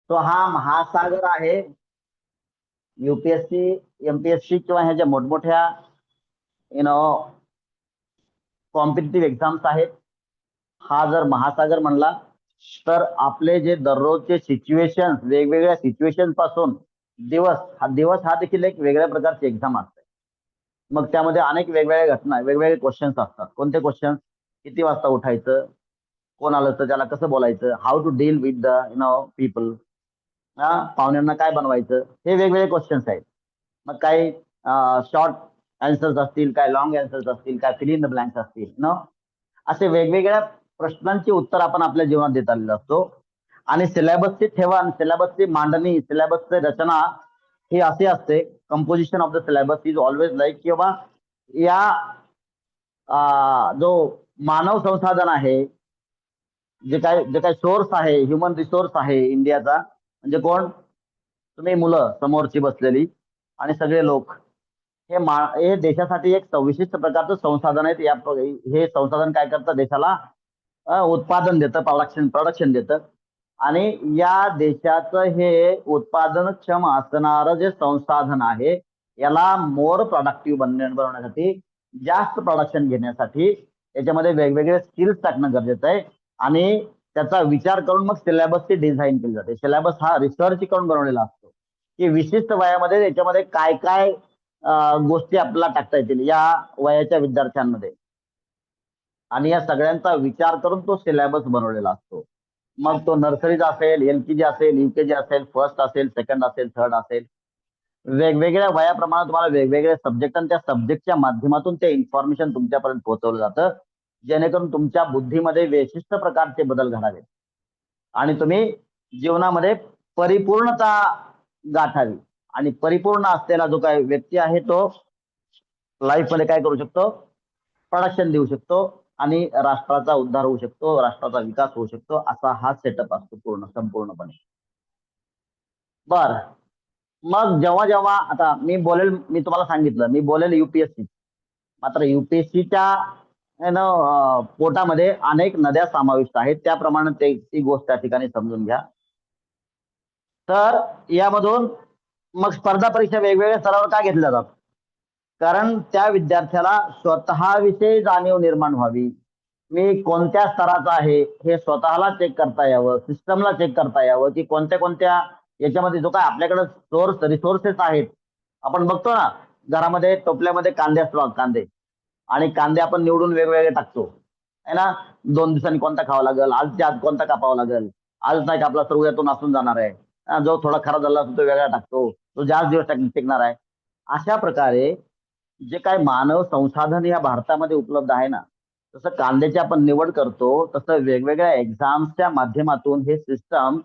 तो हा महासागर आहे. UPSC, MPSC किंवा ह्या ज्या मोठमोठ्या यु नो कॉम्पिटिटिव्ह एक्झाम्स आहेत, हा जर महासागर म्हणला तर आपले जे दररोजचे सिच्युएशन, वेगवेगळ्या सिच्युएशन पासून दिवस हा देखील एक वेगळ्या प्रकारची एक्झाम असते. मग त्यामध्ये अनेक वेगवेगळ्या घटना, वेगवेगळे क्वेश्चन्स असतात. कोणते क्वेश्चन? किती वाजता उठायचं, कोण आलं तर त्याला कसं बोलायचं, how to deal with the people, पाहुण्यांना काय बनवायचं, हे वेगवेगळे क्वेश्चन्स आहेत. मग काही शॉर्ट आन्सर्स असतील, काय लॉंग आन्सर्स असतील, काय फिल इन द ब्लँक्स असतील, असे वेगवेगळ्या प्रश्नांची उत्तर आपण आपल्या जीवनात देत आलेलो असतो. आणि सिलेबसची ठेवण, सिलेबसची मांडणी, सिलेबसची रचना ही अशी असते. Composition of the syllabus is always like की बाबा या जो मानव संसाधन आहे, जे काय सोर्स आहे, ह्युमन रिसोर्स आहे इंडियाचा, म्हणजे कोण? तुम्ही मुलं समोरची बसलेली आणि सगळे लोक, हे देशासाठी एक विशिष्ट प्रकारचं संसाधन आहे. हे संसाधन काय करतं? देशाला उत्पादन देतं, प्रोडक्शन देतं. आणि या देशाचं हे उत्पादनक्षम असणारं जे संसाधन आहे, याला मोर प्रोडक्टिव्ह बनवण्यासाठी, जास्त प्रोडक्शन घेण्यासाठी याच्यामध्ये वेगवेगळे स्किल्स टाकणं गरजेचं आहे. आणि त्याचा विचार करून मग सिलेबसची डिझाईन केली जाते. सिलेबस हा रिसर्च करून बनवलेला असतो की विशिष्ट वयामध्ये याच्यामध्ये काय काय गोष्टी आपल्याला टाकता येतील या वयाच्या विद्यार्थ्यांमध्ये. आणि या सगळ्यांचा विचार करून तो सिलेबस बनवलेला असतो. मग तो नर्सरीचा असेल, LKG असेल, UKG असेल, फर्स्ट असेल, सेकंड असेल, थर्ड असेल, वेगवेगळ्या वयाप्रमाणे तुम्हाला वेगवेगळे सब्जेक्ट आणि त्या सब्जेक्टच्या माध्यमातून ते इन्फॉर्मेशन तुमच्यापर्यंत पोहोचवलं जातं, जेणेकरून तुमच्या बुद्धीमध्ये विशिष्ट प्रकारचे बदल घडावेत आणि तुम्ही जीवनामध्ये परिपूर्णता गाठावी. आणि परिपूर्ण असलेला जो काही व्यक्ती आहे तो लाईफमध्ये काय करू शकतो? प्रोडक्शन देऊ शकतो आणि राष्ट्राचा उद्धार होऊ शकतो, राष्ट्राचा विकास होऊ शकतो. असा हा सेटअप असतो संपूर्णपणे. बर, मग जेव्हा जेव्हा आता मी तुम्हाला सांगितलं, मी बोलेल UPSC. मात्र UPSCच्या पोटामध्ये अनेक नद्या समाविष्ट आहेत, त्याप्रमाणे ती गोष्ट त्या ठिकाणी समजून घ्या. तर यामधून मग स्पर्धा परीक्षा वेगवेगळ्या स्तरावर का घेतल्या जातात? कारण त्या विद्यार्थ्याला स्वतःविषयी जाणीव निर्माण व्हावी. मी कोणत्या स्तराचा आहे हे स्वतःला चेक करता यावं, सिस्टमला चेक करता यावं की कोणत्या कोणत्या याच्यामध्ये जो काय आपल्याकडे रिसोर्सेस आहेत. आपण बघतो ना, घरामध्ये टोपल्यामध्ये कांदे असतात, कांदे, आणि कांदे आपण निवडून वेगवेगळे टाकतो है ना. 2 दिवसांनी कोणता खावा लागेल, आजच्या आज कोणता कापावा लागेल, आज नाही कापला तर उद्या तो नासून जाणार आहे. जो थोडा खराब झाला असतो तो वेगळा टाकतो, तो जास्त दिवस टिकणार आहे. अशा प्रकारे जे काय मानव संसाधन या भारतामध्ये उपलब्ध आहे ना, तसं कांद्याची आपण निवड करतो, तसं वेगवेगळ्या एक्झाम्सच्या माध्यमातून हे सिस्टम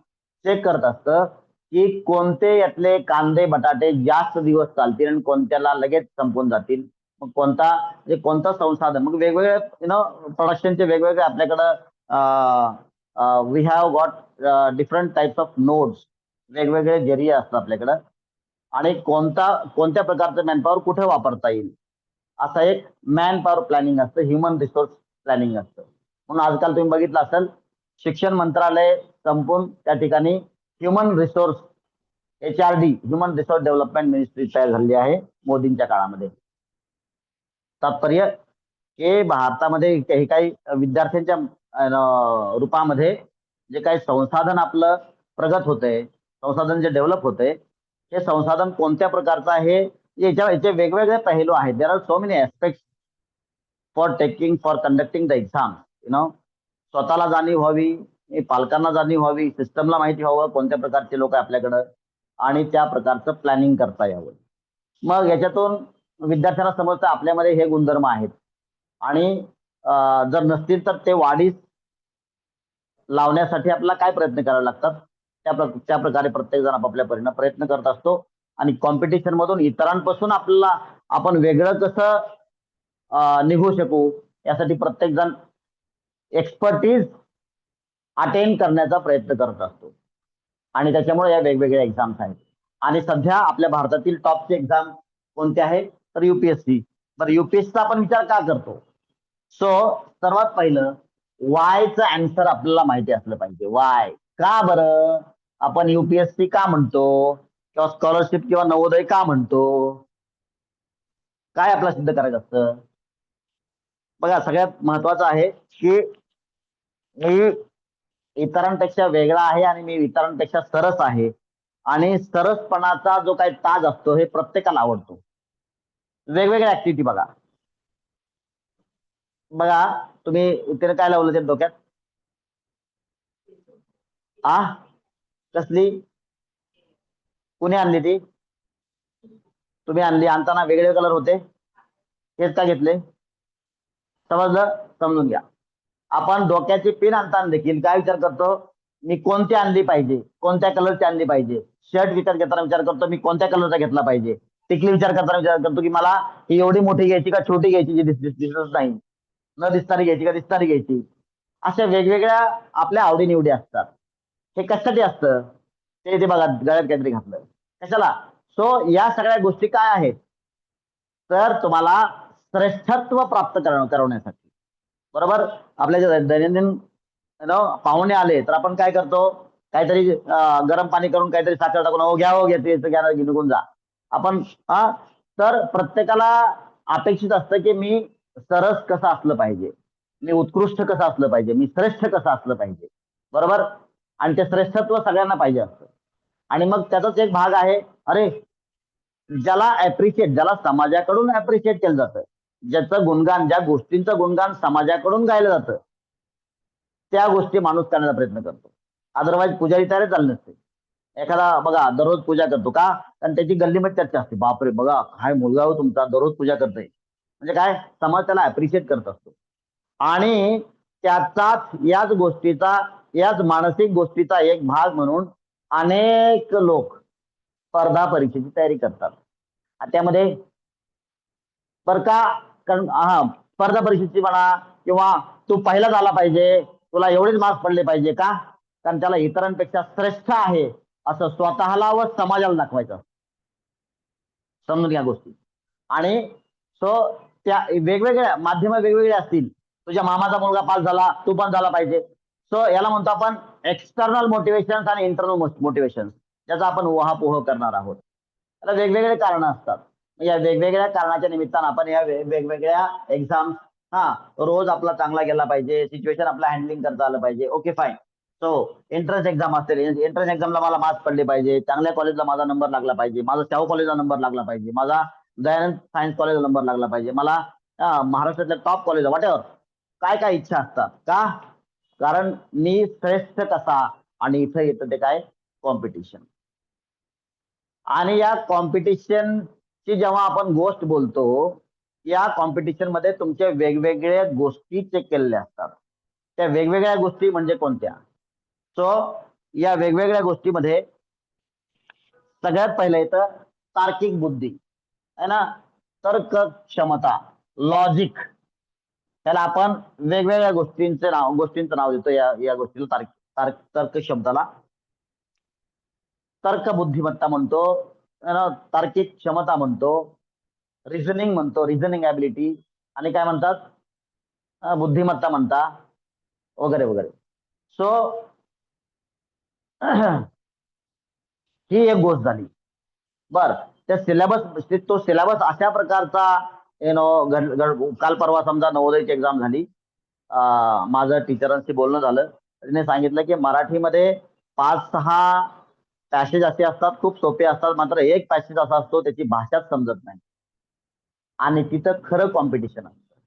चेक करत असतं की कोणते यातले कांदे बटाटे जास्त दिवस चालतील आणि कोणत्याला लगेच संपून जातील. मग कोणतं संसाधन, मग वेगवेगळे प्रोडक्शनचे वेगवेगळे आपल्याकडं we have got different types of nodes, वेगवेगळे जरिये असतात आपल्याकडं. आणि कोणत्या प्रकारचं मॅनपॉवर कुठे वापरता येईल, असं एक मॅन पॉवर प्लॅनिंग असतं, ह्युमन रिसोर्स प्लॅनिंग असतं. म्हणून आजकाल तुम्ही बघितलं असेल, शिक्षण मंत्रालय संपून त्या ठिकाणी human resource HRD, human resource development ministry तयार झाली आहे मोदींच्या काळामध्ये. तात्पर्य की भारतामध्ये हे काही विद्यार्थ्यांच्या रूपामध्ये जे काही संसाधन आपलं प्रगत होतंय, संसाधन जे डेव्हलप होतंय, हे संसाधन कोणत्या प्रकारचं आहे, याचे वेगवेगळे पैलू आहेत. There are so many aspects for conducting the exam. स्वतःला जाणीव व्हावी, पालकांना जाणीव व्हावी, सिस्टमला माहिती व्हावं कोणत्या प्रकारचे लोक आहे आपल्याकडं, आणि त्या प्रकारचं प्लॅनिंग करता यावं. मग याच्यातून विद्यार्थ्यांना समजतं आपल्यामध्ये हे गुणधर्म आहेत, आणि जर नसतील तर ते वाढीस लावण्यासाठी आपल्याला काय प्रयत्न करावे लागतात, त्या प्रकारे प्रत्येक जण आपापल्या परीने प्रयत्न करत असतो. आणि कॉम्पिटिशन मधून इतरांपासून आपण वेगळं कसं निघू शकू, यासाठी प्रत्येक जण एक्सपर्टीज अटेन करण्याचा प्रयत्न करत असतो. आणि त्याच्यामुळे या वेगवेगळ्या एक्झाम्स आहेत. आणि सध्या आपल्या भारतातील टॉपची एक्झाम कोणते आहे तर UPSC. तर UPSCचा आपण विचार का करतो? सो सर्वात पहिलं वायचं आन्सर आपल्याला माहिती असलं पाहिजे. वाय का बरं? आपण UPSC का म्हणतो, किंवा स्कॉलरशिप किंवा नवोदय का म्हणतो, काय आपल्याला सिद्ध करायचं असतं? बघा, सगळ्यात महत्वाचं आहे की मी इतरांपेक्षा वेगळा आहे आणि मी इतरांपेक्षा सरस आहे, आणि सरसपणाचा जो काही ताज असतो हे प्रत्येकाला आवडतो. वेगवेगळ्या ऍक्टिव्हिटी बघा. बघा, तुम्ही इथे काय लावलं ते डोक्यात? आ कसली? कुणी आणली ती? तुम्ही आणली. आणताना वेगळे कलर होते, हेच का घेतले? समजलं? समजून घ्या. आपण डोक्याची पिन आणताना देखील काय विचार करतो? मी कोणती आणली पाहिजे, कोणत्या कलरची आणली पाहिजे. शर्ट विकत घेताना विचार करतो मी कोणत्या कलरचा घेतला पाहिजे. टिकली विचार करताना विचार करतो की मला ही एवढी मोठी घ्यायची का छोटी घ्यायची, जी दिसत नाही, न दिसणारी घ्यायची का दिसणारी घ्यायची. अशा वेगवेगळ्या आपल्या आवडीनिवडी असतात. हे कशासाठी असतं? ते इथे बघा, गळ्यात काहीतरी घातलं, कशाला? सो या सगळ्या गोष्टी काय आहेत? तर तुम्हाला श्रेष्ठत्व प्राप्त करवण्यासाठी. बरोबर? आपल्या जे दैनंदिन पाहुणे आले तर आपण काय करतो? काहीतरी गरम पाणी करून काहीतरी साखर टाकून, हो घ्या, हो घेते घ्या, निघून जा आपण. हा, तर प्रत्येकाला अपेक्षित असतं की मी सरस कसं असलं पाहिजे, मी उत्कृष्ट कसं असलं पाहिजे, मी श्रेष्ठ कसं असलं पाहिजे. बरोबर? आणि ते श्रेष्ठत्व सगळ्यांना पाहिजे असतं. आणि मग त्याचाच एक भाग आहे, अरे, ज्याला ऍप्रिशिएट, ज्याला समाजाकडून ऍप्रिशिएट केलं जातं, ज्याचं गुणगान, ज्या गोष्टींचं गुणगान समाजाकडून गायलं जातं, त्या गोष्टी माणूस करण्याचा प्रयत्न करतो. अदरवाईज पुजारी तयारच झाले नसते. एखादा बघा दररोज पूजा करतो का? कारण त्याची गल्लीमध्ये चर्चा असते, बापरे बघा काय मुलगा हो तुमचा दररोज पूजा करतोय. म्हणजे काय, समाज त्याला अप्रिशिएट करत असतो. आणि त्याचाच, याच गोष्टीचा, याच मानसिक गोष्टीचा एक भाग म्हणून अनेक लोक स्पर्धा परीक्षेची तयारी करतात. आणि त्यामध्ये बर का, कारण हा, स्पर्धा परीक्षेची म्हणा, किंवा तू पहिला झाला पाहिजे, तुला एवढेच मार्क्स पडले पाहिजे का? कारण त्याला इतरांपेक्षा श्रेष्ठ आहे असं स्वतःला व समाजाला दाखवायचं. समजून घ्या गोष्टी. आणि सो त्या वेगवेगळ्या माध्यम वेगवेगळे असतील. तुझ्या मामाचा मुलगा पास झाला, तू पण झाला पाहिजे. सो याला म्हणतो आपण एक्सटर्नल मोटिवेशन आणि इंटरनल मोटिवेशन, ज्याचा आपण उहापोह करणार आहोत. त्याला वेगवेगळे कारण असतात. या वेगवेगळ्या कारणाच्या निमित्तानं आपण या वेगवेगळ्या एक्झाम, हा, रोज आपला चांगला गेला पाहिजे, सिच्युएशन आपला हँडलिंग करता आलं पाहिजे. Okay fine. So entrance exam असेल, एंट्रन्स एक्झामला मला मार्क्स पडले पाहिजे, चांगल्या कॉलेजला माझा नंबर लागला पाहिजे, माझा शाहू कॉलेजला नंबर लागला पाहिजे, माझा दयानंद सायन्स कॉलेजला नंबर लागला पाहिजे, मला महाराष्ट्रातल्या टॉप कॉलेज व्हॉटएव्हर. काय काय इच्छा असतात का? कारण मी श्रेष्ठ कसा. आणि इथं येतं ते काय, कॉम्पिटिशन. आणि या कॉम्पिटिशनची जेव्हा आपण गोष्ट बोलतो, या कॉम्पिटिशन मध्ये तुमच्या वेगवेगळ्या गोष्टी चेक केलेल्या असतात. त्या वेगवेगळ्या गोष्टी म्हणजे कोणत्या? सो या वेगवेगळ्या गोष्टीमध्ये सगळ्यात पहिलं येतं तार्किक बुद्धी, है ना, तर्क क्षमता, लॉजिक. त्याला आपण वेगवेगळ्या गोष्टींचं नाव देतो या गोष्टीला, तर्क क्षमताला तर्क बुद्धिमत्ता म्हणतो, तार्किक क्षमता म्हणतो, रिझनिंग म्हणतो, रिझनिंग ऍबिलिटी. आणि काय म्हणतात? बुद्धिमत्ता म्हणता, वगैरे वगैरे. सो ही एक गोष्ट झाली. बर, त्या सिलेबस, तो सिलेबस अशा प्रकारचा, काल परवा समजा नवोदयची एक्झाम झाली. माझं टीचरांशी बोलणं झालं, तिने सांगितलं की मराठीमध्ये 5-6 पॅसेज असे असतात, खूप सोपे असतात, मात्र एक पॅसेज असा असतो त्याची भाषाच समजत नाही, आणि तिथं खरं कॉम्पिटिशन असतं.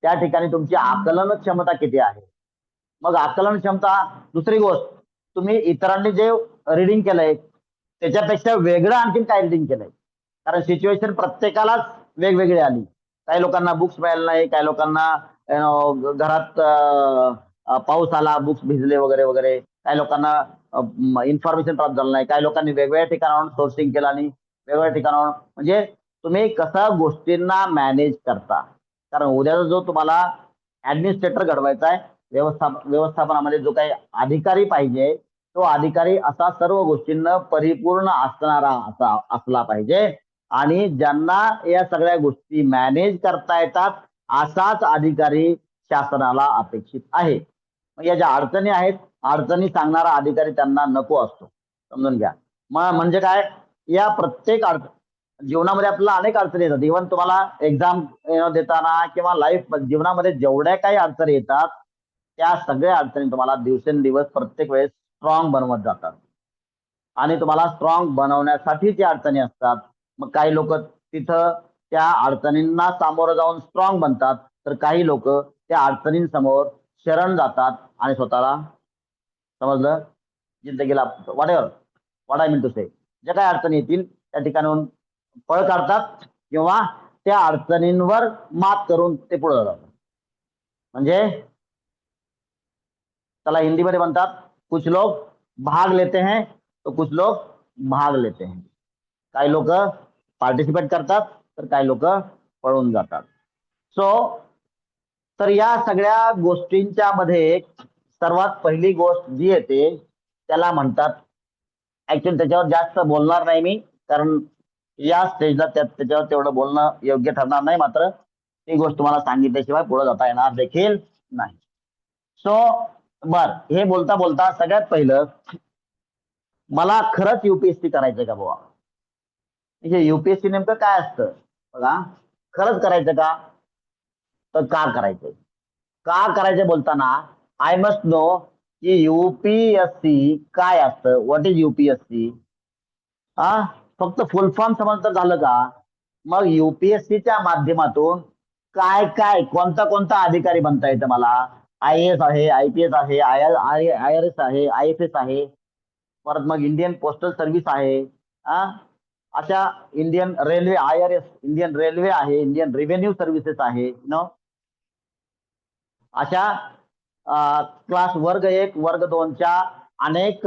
त्या ठिकाणी तुमची आकलन क्षमता किती आहे. मग आकलन क्षमता, दुसरी गोष्ट, तुम्ही इतरांनी जे रिडिंग केलंय त्याच्यापेक्षा वेगळं आणखीन काय रिडिंग केलंय. कारण सिच्युएशन प्रत्येकालाच वेगवेगळी आली. काही लोकांना बुक्स मिळाले नाही, काही लोकांना घरात पाऊस आला, बुक्स भिजले, वगैरे वगैरे. काही लोकांना इन्फॉर्मेशन प्राप्त झालं नाही, काही लोकांनी वेगवेगळ्या ठिकाणाहून सोर्सिंग केलं आणि वेगवेगळ्या ठिकाणाहून. म्हणजे तुम्ही कसा गोष्टींना मॅनेज करता. कारण उद्याचा जो तुम्हाला ऍडमिनिस्ट्रेटर घडवायचा आहे, व्यवस्थापनामध्ये जो काही अधिकारी पाहिजे, तो अधिकारी असा सर्व गोष्टींना परिपूर्ण असणारा असा असला पाहिजे. आणि ज्यांना या सगळ्या गोष्टी मॅनेज करता येतात असाच अधिकारी शासनाला अपेक्षित आहे. या ज्या अडचणी आहेत, अडचणी सांगणारा अधिकारी त्यांना नको असतो. समजून घ्या. म्हणजे काय, या प्रत्येक जीवनामध्ये आपल्याला अनेक अडचणी येतात. इव्हन तुम्हाला एक्झाम देताना किंवा लाईफ जीवनामध्ये जेवढ्या काही अडचणी येतात, त्या सगळ्या अडचणी तुम्हाला दिवसेंदिवस प्रत्येक वेळेस स्ट्रॉंग बनवत जातात. आणि तुम्हाला स्ट्रॉंग बनवण्यासाठी त्या अडचणी असतात. मग काही लोक तिथं त्या अडचणींना सामोरं जाऊन स्ट्रॉंग बनतात, तर काही लोक त्या अडचणींसमोर शरण जातात आणि स्वतःला, समजलं, जिंदगीला whatever what I mean to say, ज्या काही अडचणी येतील त्या ठिकाणाहून पळ काढतात किंवा त्या अडचणींवर मात करून ते पुढे जातात. म्हणजे त्याला हिंदीमध्ये म्हणतात, कुछ लोग भाग लेते हैं तो कुछ लोग भाग लेते हैं. काही लोक पार्टिसिपेट करतात तर काही लोक पळून जातात. सो तर या सगळ्या गोष्टींच्या मध्ये सर्वात पहिली गोष्ट जी येते त्याला म्हणतात, ऍक्च्युअली त्याच्यावर जास्त बोलणार नाही मी, कारण या स्टेजला त्याच्यावर तेवढं बोलणं योग्य ठरणार नाही. मात्र ती गोष्ट तुम्हाला सांगितल्याशिवाय पुढे जाता येणार देखील नाही. सो बर, हे बोलता बोलता सगळ्यात पहिलं, मला खरंच युपीएससी करायचंय का बुवा? म्हणजे युपीएससी नेमकं काय असतं बघा. खरंच करायचं का, तर का करायचंय, का करायचं बोलताना आय मस्ट नो की युपीएससी काय असतं. What is UPSC? हा, फक्त फुल फॉर्म समजतं झालं का? मग युपीएससीच्या माध्यमातून काय काय कोणता कोणता अधिकारी बनता येतं मला. IAS आहे, IPS आहे, IRS आहे, IFS आहे, परत मग इंडियन पोस्टल सर्व्हिस आहे. हा, अशा Indian railway, IRS Indian railway आहे, इंडियन रेव्हेन्यू सर्व्हिसेस आहे. अशा क्लास वर्ग 1 वर्ग 2च्या अनेक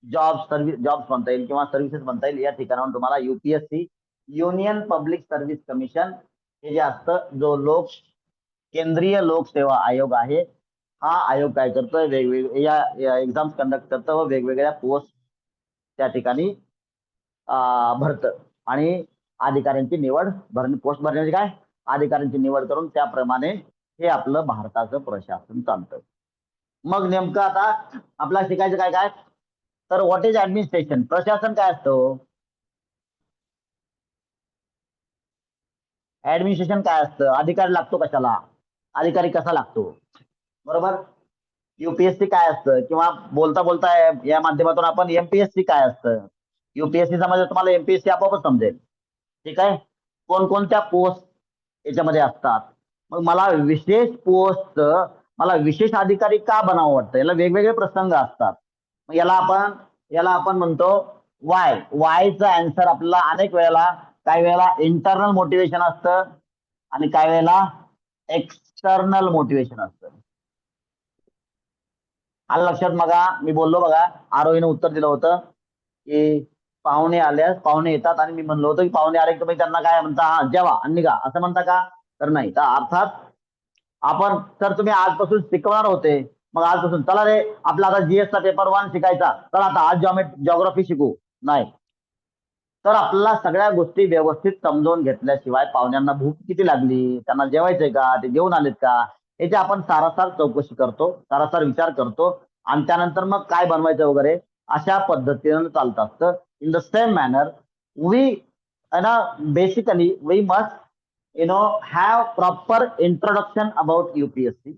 जॉब्स म्हणता येईल किंवा सर्व्हिसेस म्हणता येईल. या ठिकाणाहून तुम्हाला UPSC, union public service commission, हे जे असतं, जो केंद्रीय लोकसेवा आयोग आहे, हा आयोग काय करतोय, वेगवेगळ्या एक्झाम्स कंडक्ट करतं व वेगवेगळ्या पोस्ट त्या ठिकाणी भरतं आणि अधिकाऱ्यांची निवड, पोस्ट भरण्याची काय, अधिकाऱ्यांची निवड करून त्याप्रमाणे हे आपलं भारताचं प्रशासन चालतं. मग नेमकं आता आपल्याला शिकायचं काय काय, तर व्हॉट इज ऍडमिनिस्ट्रेशन, प्रशासन काय असतं. ऍडमिनिस्ट्रेशन काय असतं, अधिकारी लागतो कशाला, अधिकारी कसा लागतो, बरोबर. युपीएससी काय असतं, किंवा बोलता बोलता या माध्यमातून आपण एमपीएससी काय असतं. युपीएससी समजलं तुम्हाला, एमपीएससी आपोआपच समजेल. ठीक आहे. कोणकोणत्या पोस्ट याच्यामध्ये असतात. मग मला विशेष पोस्ट, मला विशेष अधिकारी का बनावं वाटतं, याला वेगवेगळे प्रसंग असतात. मग याला आपण म्हणतो वायचा आन्सर आपल्याला अनेक वेळेला, काही वेळेला इंटरनल मोटिवेशन असतं आणि काही वेळेला एक्सटर्नल मोटिवेशन असतं. आलं लक्षात? बघा मी बोललो बघा, आरोहीने उत्तर दिलं होतं की पाहुणे आल्यास, पाहुणे येतात आणि मी म्हणलो होतो की पाहुणे आले तुम्ही त्यांना काय म्हणता, हा जेवा आणि निघा असं म्हणता का, तर नाही. तर अर्थात आपण, तर तुम्ही आजपासून शिकवणार होते, मग आजपासून चला रे आपला आता GS चा पेपर 1 शिकायचा, चला आता आज जॉग्राफी शिकू, नाही. तर आपल्याला सगळ्या गोष्टी व्यवस्थित समजावून घेतल्याशिवाय, पाहुण्यांना भूक किती लागली, त्यांना जेवायचंय का, ते जेवून आलेत का, याची आपण सारासार चौकशी करतो, सारासार विचार करतो आणि त्यानंतर मग काय बनवायचं वगैरे अशा पद्धतीनं चालत असतं. In the same manner we basically we must have proper introduction about UPSC.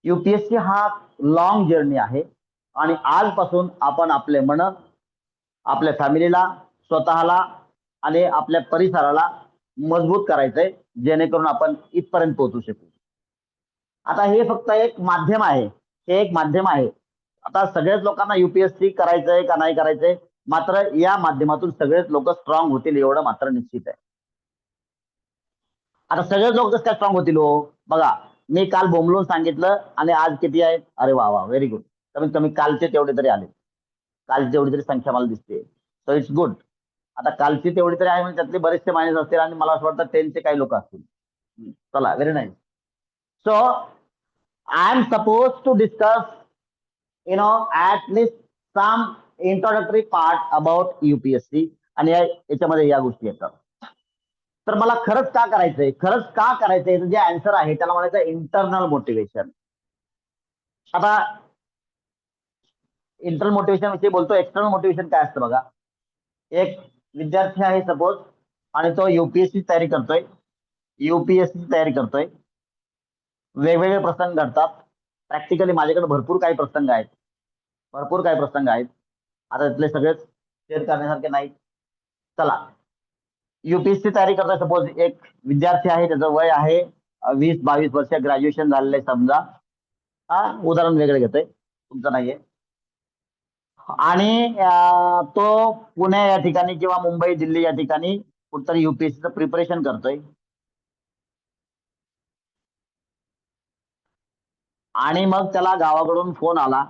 UPSC हा लॉंग जर्नी आहे आणि आजपासून आपण आपले मन, आपल्या फॅमिलीला, स्वतःला आणि आपल्या परिसराला मजबूत करायचंय, जेणेकरून आपण इथपर्यंत पोहोचू शकू. आता हे फक्त एक माध्यम आहे, हे एक माध्यम आहे. आता सगळ्याच लोकांना युपीएससी करायचंय का नाही करायचंय, मात्र या माध्यमातून सगळेच लोक स्ट्रॉंग होतील एवढं मात्र निश्चित आहे. आता सगळेच लोक कसं काय स्ट्रॉंग होतील हो, बघा मी काल बोंबलून सांगितलं आणि आज किती आहेत, अरे वा वा, व्हेरी गुड. कमीत कमी कालचे तेवढे तरी आले, कालची तेवढी तरी संख्या मला दिसते, सो इट्स गुड. आता कालची तेवढी तरी आहे म्हणजे त्यातले बरेचसे मायनस असतील आणि मला असं वाटतं 10चे काही लोक असतील. चला, very nice. So I am suppose to discuss at least some introductory part about UPSC आणि याच्यामध्ये या गोष्टी येतात. तर मला खरंच का करायचंय, खरंच का करायचंय, जे आन्सर आहे त्याला म्हणायचं इंटरनल मोटिवेशन. आता इंटरनल मोटिवेशन विषयी बोलतो. एक्सटर्नल मोटिवेशन काय असतं बघा. एक विद्यार्थी आहे सपोज, आणि तो युपीएससी तयारी करतोय. युपीएससी तयारी करतोय. वेगवेगळे प्रसंग घडतात. प्रॅक्टिकली माझ्याकडे भरपूर काही प्रसंग आहेत. भरपूर काही प्रसंग आहेत. आता तिथले सगळेच शेअर करण्यासारखे नाहीत. चला, युपीएससी तयारी करतोय सपोज एक विद्यार्थी आहे, त्याचं वय आहे 20-22 वर्ष, ग्रॅज्युएशन झालेलं आहे समजा. हा उदाहरण वेगळं घेतोय, तुमचं नाहीये. आणि तो पुणे या ठिकाणी किंवा मुंबई दिल्ली या ठिकाणी कुठतरी युपीएससीचं प्रिपरेशन करतोय. आणि मग त्याला गावाकडून फोन आला,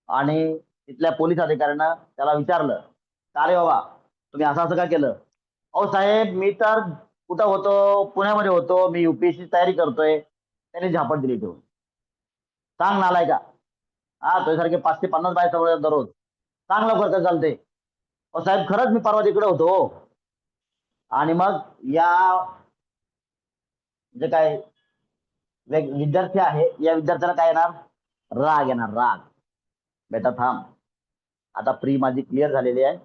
आणि तिथल्या पोलीस अधिकाऱ्यानं त्याला विचारलं, का रे बाबा तुम्ही असं असं का केलं? अहो साहेब, मी तर कुठं होतो, पुण्यामध्ये होतो, मी युपीएससी तयारी करतोय. त्याने झापड दिली ठेवून. सांग नालाय का? हा, तुझ्यासारखे 5 ते 50 बाय समोर दररोज. सांग लवकर कसं चालते. अहो साहेब, खरंच मी परवा तिकडे होतो. आणि मग या जे काय विद्यार्थी आहे, या विद्यार्थ्याला काय येणार? राग येणार, राग. बेटा थांब, आता प्री माझी क्लिअर झालेली आहे,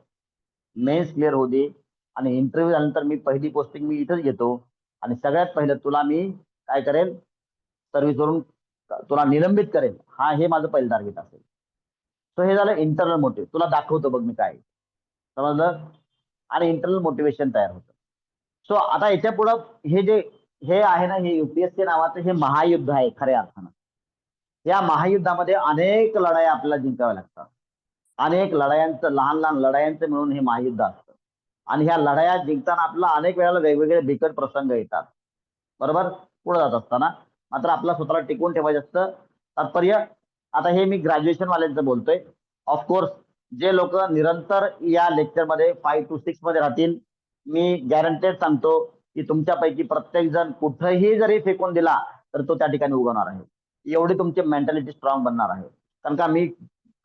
मेन्स क्लिअर होऊ दे, आणि इंटरव्ह्यू झाल्यानंतर मी पहिली पोस्टिंग मी इथंच घेतो. आणि सगळ्यात पहिलं तुला मी काय करेल, सर्व्हिसवरून तुला निलंबित करेल. हा, हे माझं पहिलं टार्गेट असेल. सो हे झालं इंटरनल मोटिव्ह. तुला दाखवतो बघ मी काय, समजलं. आणि इंटरनल मोटिवेशन तयार होतं. सो आता याच्या पुढं हे जे हे आहे ना, हे युपीएससी नावाचं हे महायुद्ध आहे खऱ्या अर्थानं. या महायुद्धामध्ये अनेक लढाया आपल्याला जिंकाव्या लागतात. अनेक लढायांचं, लहान लहान लढायांचं मिळून हे महायुद्ध असतं. आणि ह्या लढाया जिंकताना आपल्याला अनेक वेळेला वेगवेगळे बिकट प्रसंग येतात. बरोबर. पुढे जात असताना मात्र आपला स्वतःला टिकवून ठेवायचं असतं. तात्पर्य, आता हे मी ग्रॅज्युएशन वाल्यांचं बोलतोय. ऑफकोर्स जे लोक निरंतर या लेक्चरमध्ये 5 to 6 मध्ये राहतील, मी गॅरंटेड सांगतो की तुमच्यापैकी प्रत्येक जण कुठेही जरी फेकून दिला तर तो त्या ठिकाणी उगवणार आहे. एवढी तुमची मेंटॅलिटी स्ट्रॉंग बनणार आहे. कारण का मी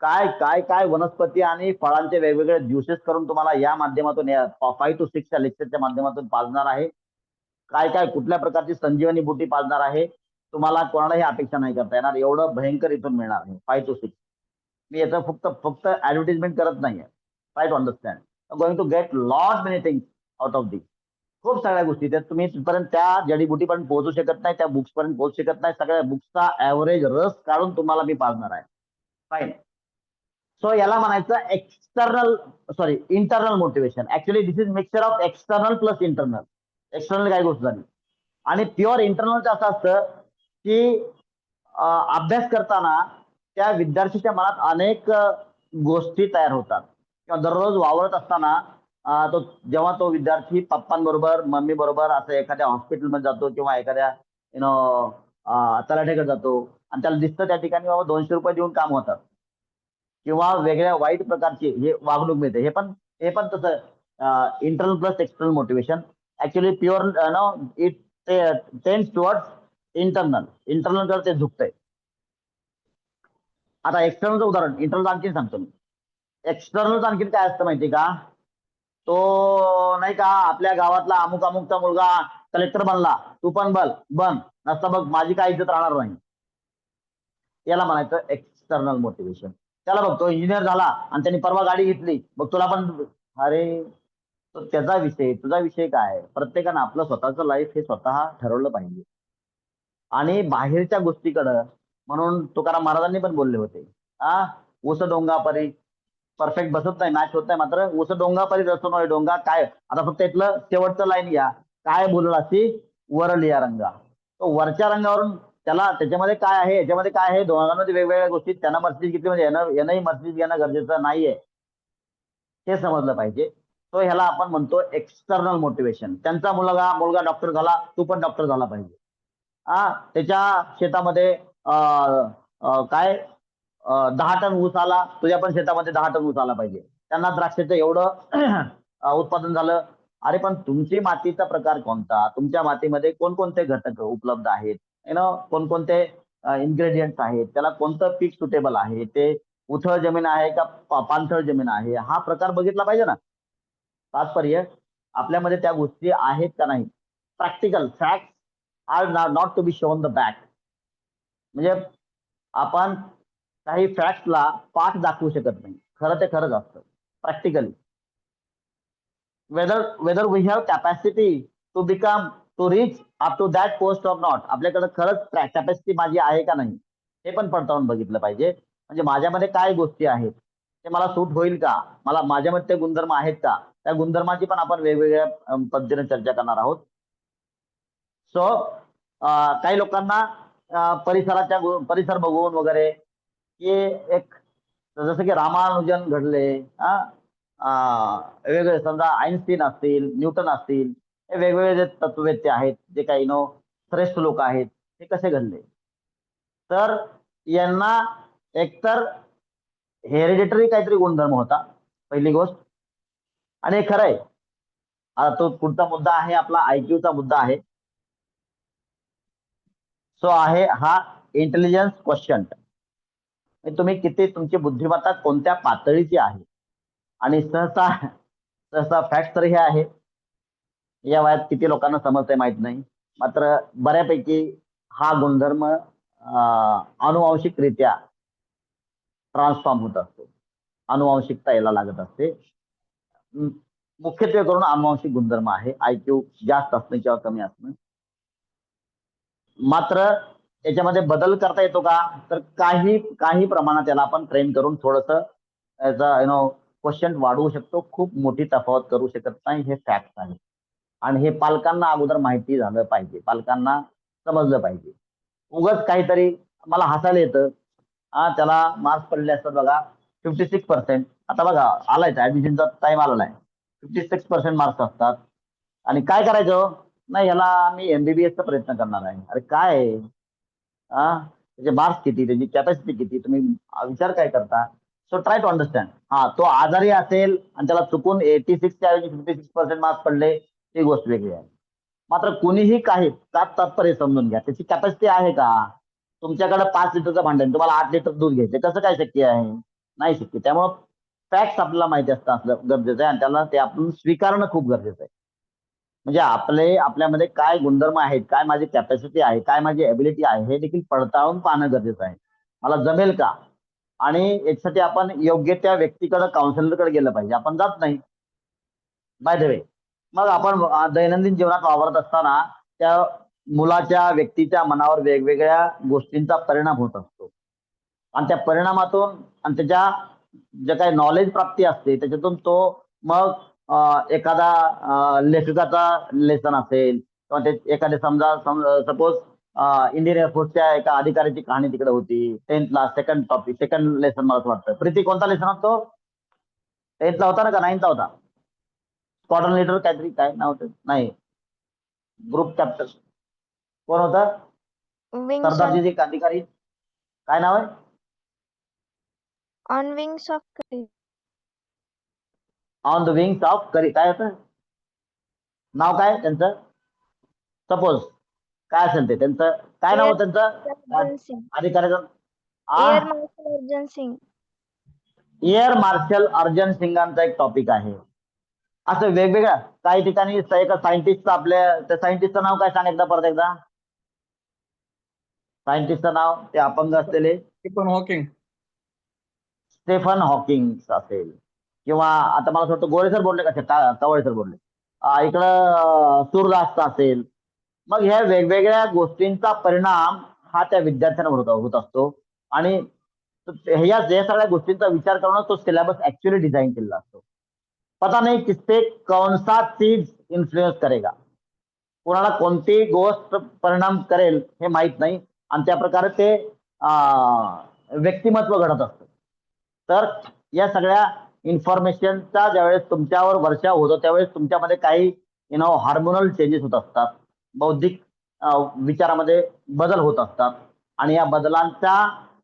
काय काय काय वनस्पती आणि फळांचे वेगवेगळे ज्युसेस करून तुम्हाला या माध्यमातून 5 to 6 च्या लेक्चरच्या माध्यमातून पाजणार आहे. काय काय कुठल्या प्रकारची संजीवनी बुटी पाजणार आहे, तुम्हाला कोणालाही अपेक्षा नाही करता येणार. एवढं भयंकर इथून मिळणार आहे 5 to 6. मी याचं फक्त फक्त ऍडव्हर्टिजमेंट करत नाहीये. Try to understand. Going to get lot many things out of this. खूप सगळ्या गोष्टी त्यात तुम्ही तिथपर्यंत त्या जडीबुटीपर्यंत पोहोचू शकत नाही, त्या बुक्स पर्यंत पोहोचू शकत नाही. सगळ्या बुक्सचा ऍव्हरेज रस काढून तुम्हाला मी पाजणार आहे. फाईन. सो याला म्हणायचं external, sorry, internal motivation. Actually this is mixture of external plus internal. External काय गोष्ट झाली, आणि प्युअर इंटरनलचं असं असतं की अभ्यास करताना त्या विद्यार्थीच्या मनात अनेक गोष्टी तयार होतात. किंवा दररोज वावरत असताना तो जेव्हा तो विद्यार्थी पप्पांबरोबर, मम्मी बरोबर असं एखाद्या हॉस्पिटलमध्ये जातो किंवा एखाद्या तलाठ्याकडे जातो, आणि त्याला दिसतं त्या ठिकाणी बाबा 200 रुपये देऊन काम होतात, किंवा वेगळ्या वाईट प्रकारची हे वागणूक मिळते. हे पण तसं internal plus external motivation. Actually pure no it tends towards internal. Internal ते झुकतंय. आता एक्सटर्नलचं उदाहरण, इंटरनल आणखी सांगतो मी. एक्सटर्नल आणखी काय असतं माहिती का? तो नाही का आपल्या गावातला अमुक अमुकचा मुलगा कलेक्टर बनला, तू पण बन. नसता बघ माझी काय इज्जत राहणार नाही. याला म्हणायचं एक्सटर्नल मोटिवेशन. त्याला बघ तो इंजिनियर झाला आणि त्यांनी परवा गाडी घेतली, मग तुला पण. अरे, तो त्याचा विषय, तुझा विषय काय? प्रत्येकानं आपलं स्वतःचं लाईफ हे स्वतः ठरवलं पाहिजे. आणि बाहेरच्या गोष्टीकडं, म्हणून तुकाराम महाराजांनी पण बोलले होते, ऊस डोंगा परी परफेक्ट बसत नाही, मॅच होत नाही, मात्र ऊस डोंगा परी रस्तो नव्हे डोंगा काय. आता फक्त इथलं शेवटचं लाईन घ्या, काय बोललासी वर लिया रंगा. तो वरच्या रंगावरून त्याच्यामध्ये काय आहे, याच्यामध्ये काय आहे, दोघांमध्ये वेगवेगळ्या गोष्टी. त्यानं मर्सिडीज घेतली म्हणजे यानंही मर्सिडीज घेणं गरजेचं नाहीये, हे समजलं पाहिजे. तो ह्याला आपण म्हणतो एक्सटर्नल मोटिवेशन. त्यांचा मुलगा डॉक्टर झाला, तू पण डॉक्टर झाला पाहिजे. त्याच्या शेतामध्ये काय 10 टन ऊस आला, तुझ्या पण शेतामध्ये 10 टन ऊस आला पाहिजे. त्यांना द्राक्षाचं एवढं उत्पादन झालं. अरे पण तुमची मातीचा प्रकार कोणता, तुमच्या मातीमध्ये कोणकोणते घटक उपलब्ध आहेत, कोणकोणते इन्ग्रेडियंट्स आहेत, त्याला कोणतं पीक सुटेबल आहे, ते उथळ जमीन आहे का पाणथळ जमीन आहे, हा प्रकार बघितला पाहिजे ना. तात्पर्य, आपल्यामध्ये त्या गोष्टी आहेत का नाही. Practical fact are not to be shown the back. म्हणजे आपण काही फॅक्ट्सला पाठ दाखवू शकत नाही. खरं ते खरंच असतं practically. Whether we have capacity to become to reach up to that post or not. आपल्याकडे खरंच कॅपॅसिटी माझी आहे का नाही हे पण पडताळून बघितलं पाहिजे. म्हणजे माझ्यामध्ये काय गोष्टी आहेत ते मला सूट होईल का, मला माझ्यामध्ये ते गुणधर्म आहेत का, त्या गुणधर्माची पण आपण वेगवेगळ्या पद्धतीने चर्चा करणार आहोत. सो काही लोकांना परिसर बघून वगैरे की एक जसं की रामानुजन घडले, वेगवेगळे समजा आईन्स्टीन असतील, न्यूटन असतील, हे वेगवेगळे जे तत्ववेत्ते आहेत, जे काही श्रेष्ठ लोक आहेत, हे कसे घडले. तर यांना एकतर हेरिडिटरी काहीतरी गुणधर्म होता पहिली गोष्ट. आणि हे खरं आहे. आता तो पुढचा मुद्दा आहे आपला IQ चा मुद्दा आहे. सो आहे हा इंटेलिजन्स क्वेश्चन. तुम्ही किती, तुमची बुद्धिमत्ता कोणत्या पातळीची आहे. आणि सहसा सहसा फॅक्ट तर हे आहे, या वयात किती लोकांना समजते माहित नाही, मात्र बऱ्यापैकी हा गुणधर्म अनुवांशिकरित्या ट्रान्सफॉर्म होत असतो. अनुवांशिकता याला लागत असते. मुख्यत्वे करून अनुवांशिक गुणधर्म आहे IQ जास्त असणं किंवा कमी असणं. मात्र याच्यामध्ये बदल करता येतो का, तर काही काही प्रमाणात त्याला आपण ट्रेन करून थोडस याचा क्वेश्चन वाढवू शकतो. खूप मोठी तफावत करू शकत नाही, हे फॅक्ट आहे. आणि हे पालकांना अगोदर माहिती झालं पाहिजे, पालकांना समजलं पाहिजे. उगाच काहीतरी मला हसायला येतं. त्याला मार्क्स पडले असतात बघा 56%. आता बघा आलाय ऍडमिशनचा टाइम आलेला आहे, 56% मार्क्स असतात. आणि काय करायचं, नाही ह्याला मी MBBS चा प्रयत्न करणार आहे. अरे काय आहे? त्याचे मार्क्स किती, त्याची कॅपॅसिटी किती, तुम्ही विचार काय करता. So try to understand. तो आजारी असेल आणि त्याला चुकून 86च्या ऐवजी 56% मार्क्स पडले, ती गोष्ट वेगळी आहे. मात्र कुणीही काही तात्पर्य समजून घ्या, त्याची कॅपॅसिटी आहे का. तुमच्याकडे 5 लिटरचं भांडण, तुम्हाला 8 लिटर दूध घ्यायचे, कसं काय शक्य आहे, नाही शक्य. त्यामुळं फॅक्ट आपल्याला माहिती असतं असलं गरजेचं आहे, आणि त्याला ते आपण स्वीकारणं खूप गरजेचं आहे. म्हणजे आपल्यामध्ये काय गुणधर्म आहेत, काय माझी कॅपॅसिटी आहे, काय माझी एबिलिटी आहे, हे देखील पडताळून पाहणं गरजेचं आहे. मला जमेल का. आणि याच्यासाठी आपण योग्य त्या व्यक्तीकडे, काउन्सिलरकडे गेलं पाहिजे. आपण जात नाही बाय द वे. मग आपण दैनंदिन जीवनात वावरत असताना त्या मुलाच्या, व्यक्तीच्या मनावर वेगवेगळ्या गोष्टींचा परिणाम होत असतो. आणि त्या परिणामातून आणि त्याच्या जे काही नॉलेज प्राप्ती असते त्याच्यातून तो मग एखादा लेखकाचा लेसन असेल, किंवा ते एखादे समजा सपोज इंडियन एअरफोर्सच्या एका अधिकाऱ्याची कहाणी तिकडे होती 10th ला, सेकंड लेसन मला असं वाटतं. प्रीती कोणता लेसन असतो 10th ला होता ना, का 9th ला होता. स्क्वॉड्रन लीडर काहीतरी, काय नाव होतं, नाही ग्रुप कॅप्टन कोण होता, विंग्स ऑफ सरदारजी अधिकारी, काय नाव आहे. On wings of courage. On the wings of करी, काय होतं नाव, काय त्यांचं सपोज, काय असेल ते त्यांचं, काय नाव एअर होतं त्यांचं अर्जन सिंग. अधिकाऱ्याचं. Air marshal Arjan Singh. Air marshal Arjan सिंगांचा एक टॉपिक आहे. असं वेगवेगळ्या काही ठिकाणी एका सायंटिस्टचं, आपल्या त्या सायंटिस्टचं नाव काय, सांग एकदा, परत एकदा सायंटिस्टचं नाव, ते अपंग असलेले स्टीफन हॉकिंग. स्टेफन हॉकिंग असेल, किंवा आता मला असं वाटतं गोळे सर बोलले का, कवळे सर बोलले, इकडं सूरदास असेल. मग ह्या वेगवेगळ्या गोष्टींचा परिणाम हा त्या विद्यार्थ्यांवर होत असतो. आणि या सगळ्या गोष्टींचा विचार करून तो सिलेबस ऍक्च्युअली डिझाईन केलेला असतो. पता नाही किसपे कौन सा चीज इन्फ्लुएन्स करेगा, कोणाला कोणती गोष्ट परिणाम करेल हे माहित नाही. आणि त्या प्रकारे ते व्यक्तिमत्व घडत असतं. तर या सगळ्या इन्फॉर्मेशनचा ज्यावेळेस तुमच्यावर वर्षाव होतो, त्यावेळेस तुमच्यामध्ये काही हार्मोनल चेंजेस होत असतात, बौद्धिक विचारामध्ये बदल होत असतात. आणि या बदलांच्या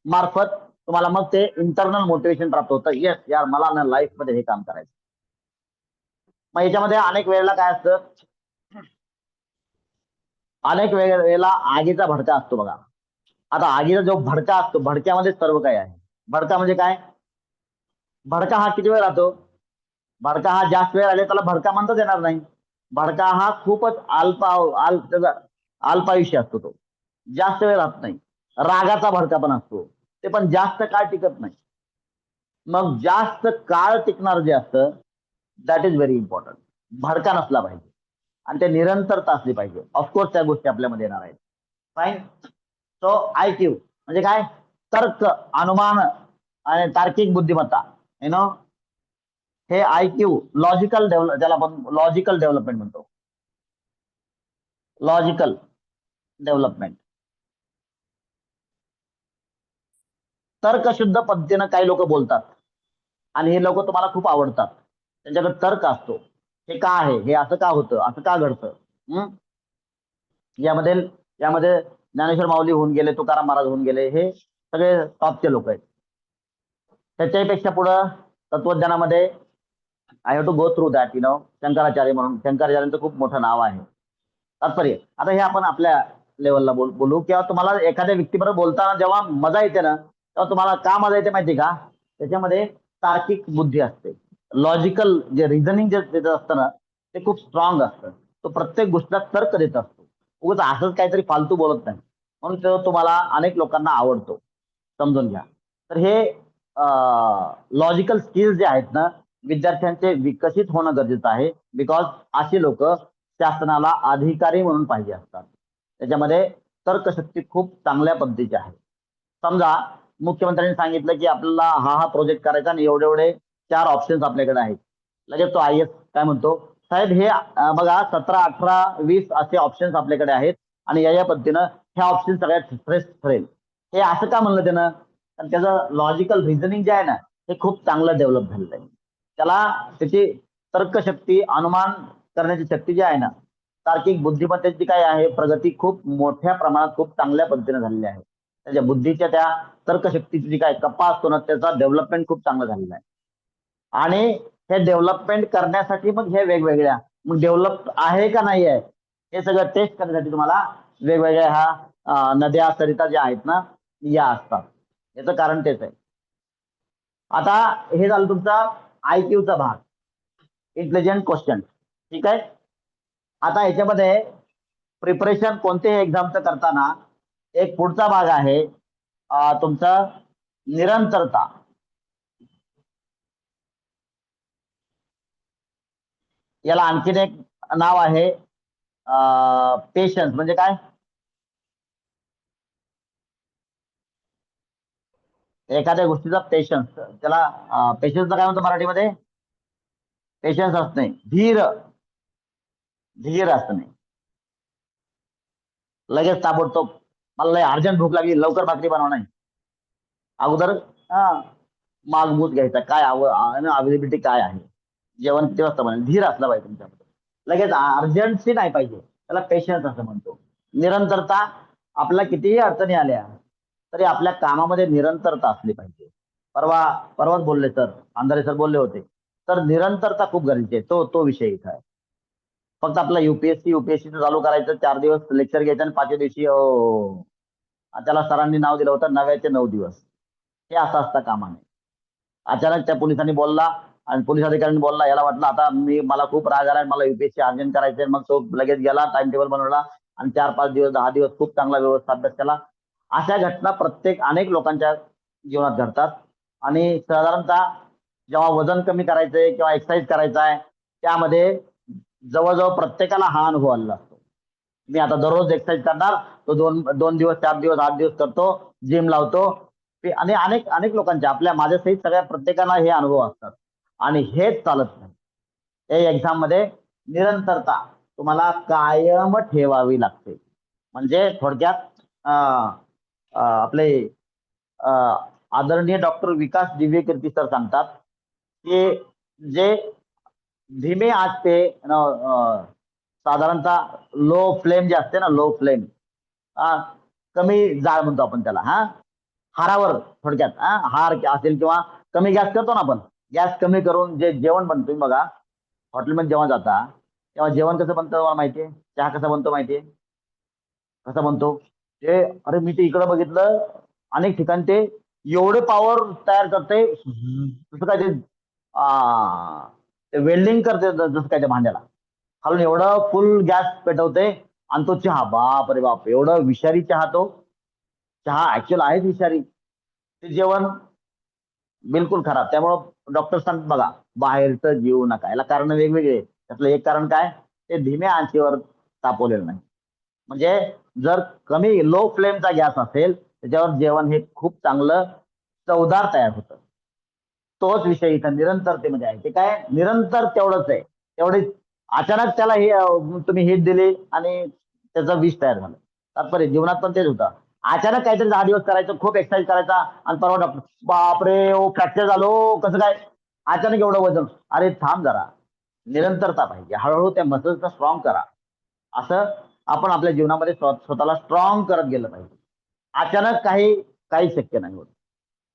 मार्फत तुम्हाला मग ते इंटरनल मोटिवेशन प्राप्त होतं, येस यार मला ना लाईफ मध्ये हे काम करायचं. मग याच्यामध्ये अनेक वेळेला काय असतं, अनेक वेळेला आगीचा भडका असतो बघा. आता आगीचा जो भडका असतो, भडक्यामध्ये सर्व काही आहे. भडका म्हणजे काय, भडका हा किती वेळ राहतो, भडका हा जास्त वेळ राहिले त्याला भडका म्हणताच येणार नाही. भडका हा खूपच अल्पायुष्य असतो, तो जास्त वेळ राहत नाही. रागाचा भडका पण असतो, ते पण जास्त काळ टिकत नाही. मग जास्त काळ टिकणार जे असतं दॅट इज व्हेरी इम्पॉर्टंट. भडका नसला पाहिजे आणि ते निरंतरता असली पाहिजे. ऑफकोर्स त्या गोष्टी आपल्यामध्ये येणार आहेत. फाईन. सो IQ म्हणजे काय? तर्क, अनुमान आणि तार्किक बुद्धिमत्ता. नो हे IQ लॉजिकल डेव्हलप, ज्याला आपण लॉजिकल डेव्हलपमेंट म्हणतो. Logical development. तर्कशुद्ध पद्धतीनं काही लोक बोलतात आणि हे लोक तुम्हाला खूप आवडतात. त्यांच्याकडे तर्क असतो. हे का आहे, हे असं का होतं, असं का घडतं. यामध्ये यामध्ये ज्ञानेश्वर माऊली होऊन गेले, तुकाराम महाराज होऊन गेले, हे सगळे टॉपचे लोक आहेत. त्याच्यापेक्षा पुढं तत्वज्ञानामध्ये I have to go through that Shankaracharya म्हणून. शंकराचार्यांचं खूप मोठं नाव आहे. तात्पर्य आता हे आपण आपल्या लेवलला बोलू. किंवा तुम्हाला एखाद्या व्यक्तीबरोबर बोलताना जेव्हा मजा येते ना, तेव्हा तुम्हाला का मजा येते माहिती का? त्याच्यामध्ये तार्किक बुद्धी असते. लॉजिकल जे रिझनिंग जे असतं ना, ते खूप स्ट्रॉंग असतं. तो प्रत्येक गोष्टीला तर्क देत असतो. उगाच असंच काहीतरी फालतू बोलत नाही. म्हणून तो तुम्हाला अनेक लोकांना आवडतो. समजून घ्या. तर हे लॉजिकल स्किल्स जे आहेत ना, विद्यार्थ्यांचे विकसित होणं गरजेचं आहे. बिकॉज अशी लोक शासनाला अधिकारी म्हणून पाहिजे असतात. त्याच्यामध्ये तर्कशक्ती खूप चांगल्या पद्धतीची आहे. समजा मुख्यमंत्र्यांनी सांगितलं की आपल्याला हा प्रोजेक्ट करायचा आणि एवढे एवढे 4 ऑप्शन्स आपल्याकडे आहेत. लगेच तो IAS काय म्हणतो, साहेब हे बघा 17, 18, 20 असे ऑप्शन्स आपल्याकडे आहेत आणि या पद्धतीनं ह्या ऑप्शन सगळ्यात श्रेष्ठ ठरेल. हे असं का म्हणलं त्यानं? कारण त्याचं लॉजिकल रिझनिंग जे आहे ना, हे खूप चांगलं डेव्हलप झालेलं आहे. त्याला त्याची तर्कशक्ती, अनुमान करण्याची शक्ती जी आहे ना, तार्किक बुद्धिमत्तेची काय आहे, प्रगती खूप मोठ्या प्रमाणात, खूप चांगल्या पद्धतीने झालेली आहे. त्याच्या बुद्धीच्या, त्या तर्कशक्तीची जी काय कप्पा असतो ना, त्याचा डेव्हलपमेंट खूप चांगला झालेला आहे. आणि हे डेव्हलपमेंट करण्यासाठी मग हे वेगवेगळ्या, मग डेव्हलप आहे का नाही आहे हे सगळं टेस्ट करण्यासाठी तुम्हाला वेगवेगळ्या ह्या नद्या, सरिता ज्या आहेत ना, या असतात. याचं कारण तेच आहे. आता हे झालं तुमचा IQचा भाग, इंटेलिजंट क्वेश्चन. ठीक आहे. आता याच्यामध्ये प्रिपरेशन कोणत्याही एक्झामचं करताना एक पुढचा भाग आहे तुमचा निरंतरता. याला आणखीन एक नाव आहे पेशन्स. म्हणजे काय? एखाद्या गोष्टीचा पेशन्स, त्याला पेशन्सला काय म्हणतो मराठीमध्ये? पेशन्स असणे, धीर असणे. लगेच ताबडतोब मला लय अर्जंट भूक लागली, लवकर भाकरी बनवा नाही. अगोदर मागमूत घ्यायचा, काय अवेलेबिलिटी काय आहे, जेवण किती वाजता बनेल, धीर असला पाहिजे तुमच्यामध्ये. लगेच अर्जन्सी नाही पाहिजे, त्याला पेशन्स असं म्हणतो. निरंतरता, आपल्याला कितीही अडचणी आल्या तरी आपल्या कामामध्ये निरंतरता असली पाहिजे. परवाच बोलले सर, अंधारे सर बोलले होते. तर निरंतरता खूप गरजेची आहे. तो विषय इथं आहे. फक्त आपला UPSC चालू करायचं, 4 दिवस लेक्चर घ्यायचं आणि 5व्या दिवशी त्याला सरांनी नाव दिलं होतं 9चे 9 दिवस. हे असं असता कामा नये. अचानक त्या पोलिसांनी बोलला आणि पोलीस अधिकाऱ्यांनी बोलला, याला वाटलं आता मला खूप राग आलाय, मला UPSC अर्जंट करायचंय. मग तो लगेच गेला, टाइम टेबल बनवला आणि 4-5 दिवस, 10 दिवस खूप चांगला व्यवस्था अभ्यास केला. अशा घटना अनेक लोकांच्या जीवनात घडतात. आणि साधारणतः जेव्हा वजन कमी करायचंय किंवा एक्सरसाइज करायचा आहे, त्यामध्ये जवळजवळ प्रत्येकाला हा अनुभव आलेला असतो. मी आता दररोज एक्सरसाइज करणार, तो 2 दिवस, 4 दिवस, 8 दिवस करतो, जिम लावतो. आणि अनेक लोकांच्या, माझ्या सहित सगळ्या प्रत्येकाला हे अनुभव असतात. आणि हेच चालत नाही. या एक्झाम मध्ये निरंतरता तुम्हाला कायम ठेवावी लागते. म्हणजे थोडक्यात आपले आदरणीय डॉक्टर विकास दिव्यकीर्ती सर सांगतात की जे धीमे आच पे साधारणतः लो फ्लेम जे असते ना, लो फ्लेम, कमी जाळ म्हणतो आपण त्याला, हारावर, थोडक्यात हार असेल किंवा कमी गॅस करतो ना आपण, गॅस कमी करून जे जेवण बनतो. तुम्ही बघा हॉटेलमध्ये जेव्हा जाता तेव्हा जेवण कसं बनतं तुम्हाला माहितीये? चहा कसा बनतो माहितीये? कसा बनतो ते? अरे मी ते इकडं बघितलं, अनेक ठिकाणी ते एवढे पॉवर तयार करते, जसं काय ते वेल्डिंग करते, जसं काय त्या भांड्याला खालून एवढं फुल गॅस पेटवते. आणि तो चहा, बाप रे बाप, एवढं विषारी चहा तो. चहा ऍक्च्युअल आहेच विषारी. ते जेवण बिलकुल खराब. त्यामुळं डॉक्टर सांगतात बघा, बाहेरचं जेवू नका. याला कारण वेगवेगळे आहेत. त्यातलं एक कारण काय, ते धीम्या आचेवर तापवलेलं नाही. म्हणजे जर कमी लो फ्लेमचा गॅस असेल त्याच्यावर जेवण हे खूप चांगलं चवदार तयार होतं. तोच विषय इथं निरंतरतेमध्ये आहे. ते काय निरंतर तेवढंच आहे. तेवढीच अचानक त्याला हे तुम्ही हिट दिली आणि त्याचं विष तयार झालं. तात्पर्य जीवनात पण तेच होतं. अचानक काहीतरी 10 दिवस करायचं, खूप एक्सरसाइज करायचा आणि परवा डॉक्टर बापरे ओ फ्रॅक्चर झालो कसं काय? अचानक एवढं वजन. अरे थांब जरा. निरंतरता पाहिजे. हळूहळू त्या मसल्सला स्ट्रॉंग करा. असं आपण आपल्या जीवनामध्ये स्वतःला स्ट्रॉंग करत गेलं पाहिजे. अचानक काही शक्य नाही होत.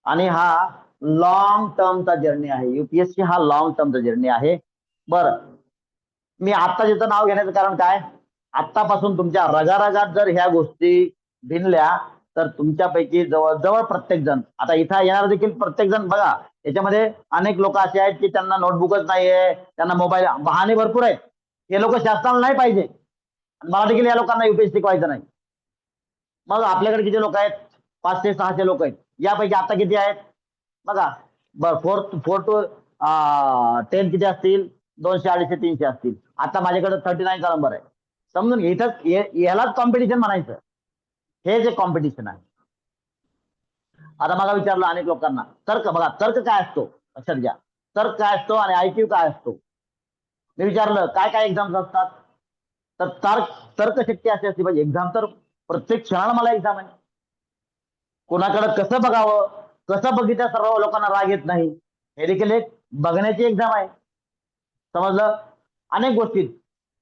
आणि हा लॉंग टर्मचा जर्नी आहे. युपीएससी हा लॉंग टर्मचा जर्नी आहे. बरं, मी आत्ता याचं नाव घेण्याचं कारण काय, आत्तापासून तुमच्या रगारगात जर ह्या गोष्टी भिनल्या तर तुमच्यापैकी जवळजवळ प्रत्येक जण, आता इथं येणार देखील प्रत्येक जण बघा, याच्यामध्ये अनेक लोक असे आहेत की त्यांना नोटबुकच नाहीये, त्यांना मोबाईल, बहाणे भरपूर आहेत. हे लोक शासनाला नाही पाहिजे. मला देखील या लोकांना युपीएससी शिकवायचं नाही. मग आपल्याकडे किती लोक आहेत, 500-600 लोक आहेत. यापैकी आता किती आहेत बघा. बरं, 4 to 10 किती असतील, 200, 250, 300 असतील. आता माझ्याकडे 39 नंबर आहे. समजून घे, इथंच यालाच कॉम्पिटिशन म्हणायचं. हे जे कॉम्पिटिशन आहे. आता मला विचारलं अनेक लोकांना, तर्क बघा, तर्क काय असतो लक्षात घ्या. तर्क काय असतो आणि आयक्यू काय असतो. मी विचारलं काय काय एक्झाम्स असतात, तर तर्कशक्ती अशी असते पाहिजे. एक्झाम तर प्रत्येक क्षणाला मला एक्झाम आहे. कोणाकडे कसं बघावं, कसं बघितलं सर्व लोकांना राग येत नाही, हे देखील एक बघण्याची एक्झाम आहे. समजलं. अनेक गोष्टीत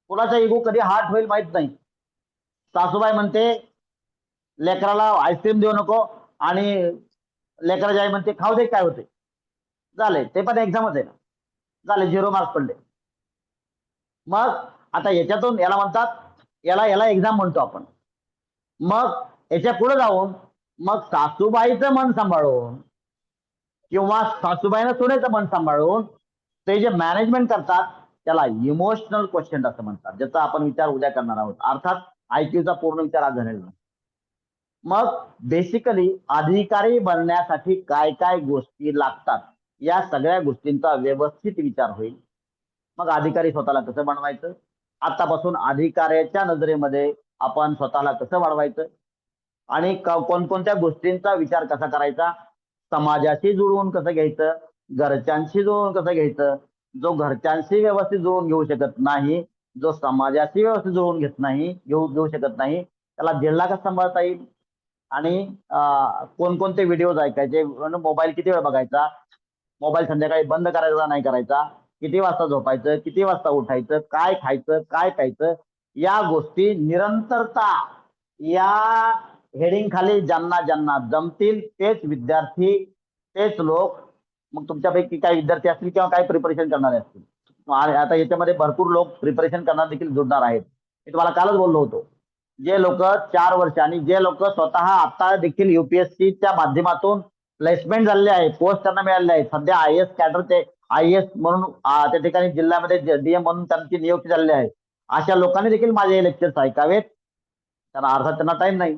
कोणाचा इगो कधी हार्ट होईल माहित नाही. सासूबाई म्हणते लेकराला आईस्क्रीम देऊ नको आणि लेकराची आई म्हणते खाऊ दे, काय होते. झाले, ते पण एक्झामच आहे ना. झाले, 0 मार्क्स पडले. मग आता याच्यातून याला म्हणतात, याला एक्झाम म्हणतो आपण. मग याच्या पुढे जाऊन मग सासूबाईचं मन सांभाळून किंवा सासूबाईनं सुनेचं मन सांभाळून ते जे मॅनेजमेंट करतात त्याला इमोशनल क्वेश्चन असं म्हणतात, ज्याचा आपण विचार उद्या करणार आहोत. अर्थात आयक्यूचा पूर्ण विचार आज झालेला नाही. मग बेसिकली अधिकारी बनण्यासाठी काय काय गोष्टी लागतात या सगळ्या गोष्टींचा व्यवस्थित विचार होईल. मग अधिकारी स्वतःला कसं बनवायचं, आतापासून अधिकाऱ्याच्या नजरेमध्ये आपण स्वतःला कसं वाढवायचं आणि कोणकोणत्या गोष्टींचा विचार कसा करायचा, समाजाशी जुळवून कसं घ्यायचं, घरच्यांशी जुळवून कसं घ्यायचं. जो घरच्यांशी व्यवस्थित जुळवून घेऊ शकत नाही, जो समाजाशी व्यवस्थित जुळवून घेऊ शकत नाही, त्याला जिल्हा कसं सांभाळता येईल. आणि कोणकोणते व्हिडिओज ऐकायचे, मोबाईल किती वेळ बघायचा, मोबाईल संध्याकाळी बंद करायचा नाही करायचा, किती वाजता झोपायचं, किती वाजता उठायचं, काय खायचं, काय प्यायचं, या गोष्टी निरंतरता या हेडिंग खाली ज्यांना ज्यांना जमतील तेच विद्यार्थी, तेच लोक. मग तुमच्यापैकी काही विद्यार्थी असतील किंवा काही प्रिपरेशन करणारे असतील. आता याच्यामध्ये भरपूर लोक प्रिपरेशन करणार देखील जुडणार आहेत. मी तुम्हाला कालच बोललो होतो, जे लोक 4 वर्ष आणि जे लोक स्वतः आता देखील युपीएससीच्या माध्यमातून प्लेसमेंट झालेले आहे, पोस्ट त्यांना मिळालेले आहे. सध्या आयएएस कॅडर ते आयएएस म्हणून त्या ठिकाणी जिल्ह्यामध्ये डीएम म्हणून त्यांची नियुक्ती झालेली आहे. अशा लोकांनी देखील माझे लेक्चर्स ऐकावेत. त्यांना अर्थात त्यांना टाइम नाही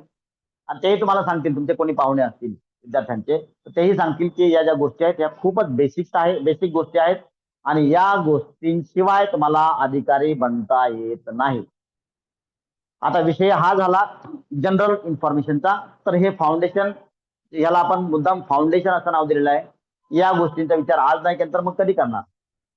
आणि तेही तुम्हाला सांगतील, तुमचे कोणी पाहुणे असतील विद्यार्थ्यांचे तर तेही सांगतील की या ज्या गोष्टी आहेत या खूपच बेसिक गोष्टी आहेत आणि या गोष्टींशिवाय तुम्हाला अधिकारी बनता येत नाही. आता विषय हा झाला जनरल इन्फॉर्मेशनचा. तर हे फाउंडेशन, याला आपण मुद्दाम फाउंडेशन असं नाव दिलेलं आहे. या गोष्टींचा विचार आज नाही केला तर मग कधी करणार.